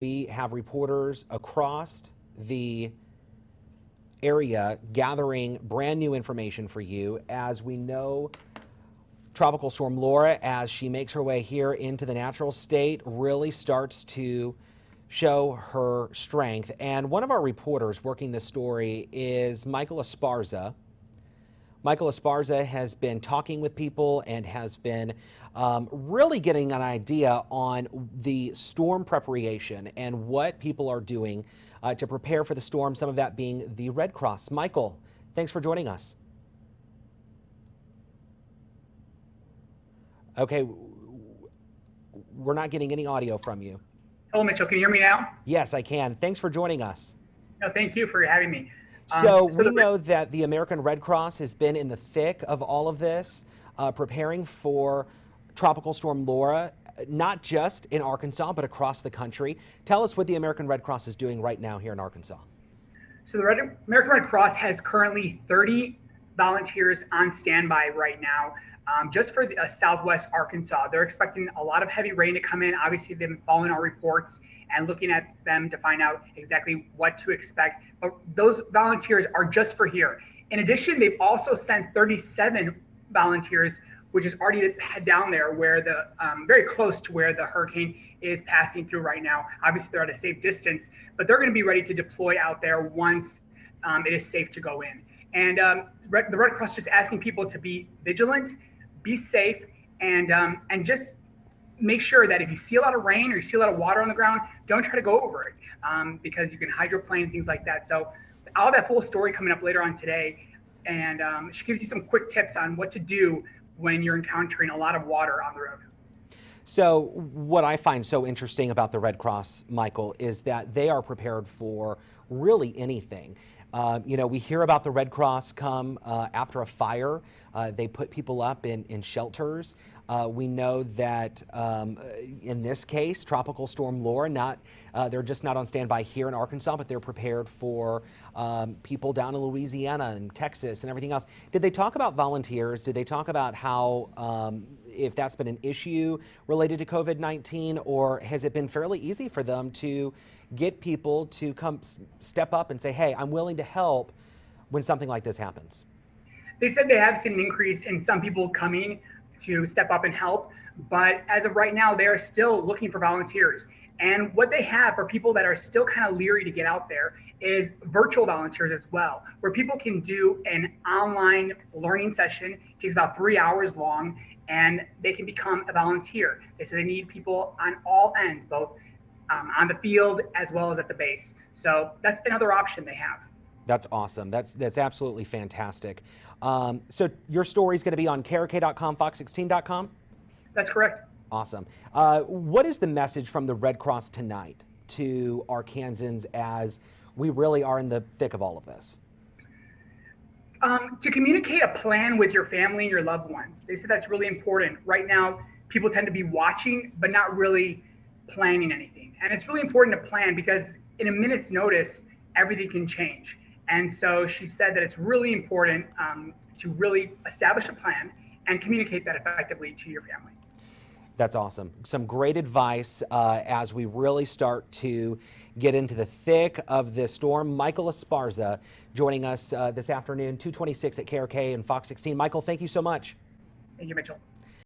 We have reporters across the area gathering brand new information for you. As we know, Tropical Storm Laura, as she makes her way here into the natural state, really starts to show her strength. And one of our reporters working this story is Michael Esparza. Michael Esparza has been talking with people and has been really getting an idea on the storm preparation and what people are doing to prepare for the storm, some of that being the Red Cross. Michael, thanks for joining us. Okay, we're not getting any audio from you. Hello, Mitchell. Can you hear me now? Yes, I can. Thanks for joining us. No, thank you for having me. So we know that the American Red Cross has been in the thick of all of this, preparing for Tropical Storm Laura, not just in Arkansas, but across the country. Tell us what the American Red Cross is doing right now here in Arkansas. So the American Red Cross has currently 30 volunteers on standby right now, just for Southwest Arkansas. They're expecting a lot of heavy rain to come in. Obviously, they've been following our reports and looking at them to find out exactly what to expect. But those volunteers are just for here. In addition, they've also sent 37 volunteers, which is already down there where the very close to where the hurricane is passing through right now. Obviously, they're at a safe distance, but they're going to be ready to deploy out there once it is safe to go in. And the Red Cross is just asking people to be vigilant, be safe, and just make sure that if you see a lot of rain or you see a lot of water on the ground, don't try to go over it because you can hydroplane, things like that. So I'll have that full story coming up later on today. And she gives you some quick tips on what to do when you're encountering a lot of water on the road. So what I find so interesting about the Red Cross, Michael, is that they are prepared for really anything. You know, we hear about the Red Cross come after a fire. They put people up in shelters. We know that in this case, Tropical Storm Laura, they're just not on standby here in Arkansas, but they're prepared for people down in Louisiana and Texas and everything else. Did they talk about volunteers? Did they talk about how, if that's been an issue related to COVID-19, or has it been fairly easy for them to get people to come step up and say, hey, I'm willing to help when something like this happens? They said they have seen an increase in some people coming to step up and help, but as of right now, they are still looking for volunteers. And what they have for people that are still kind of leery to get out there is virtual volunteers as well, where people can do an online learning session. It takes about 3 hours long, and they can become a volunteer. They say they need people on all ends, both on the field as well as at the base. So that's another option they have. That's awesome. That's absolutely fantastic. So your story is going to be on KRK.com, Fox16.com? That's correct. Awesome. What is the message from the Red Cross tonight to Arkansans as we really are in the thick of all of this? To communicate a plan with your family and your loved ones. They said that's really important. Right now, people tend to be watching, but not really planning anything. And it's really important to plan because in a minute's notice, everything can change. And so she said that it's really important to really establish a plan and communicate that effectively to your family. That's awesome. Some great advice as we really start to get into the thick of this storm. Michael Esparza joining us this afternoon, 2:26 at KRK and Fox 16. Michael, thank you so much. Thank you, Mitchell.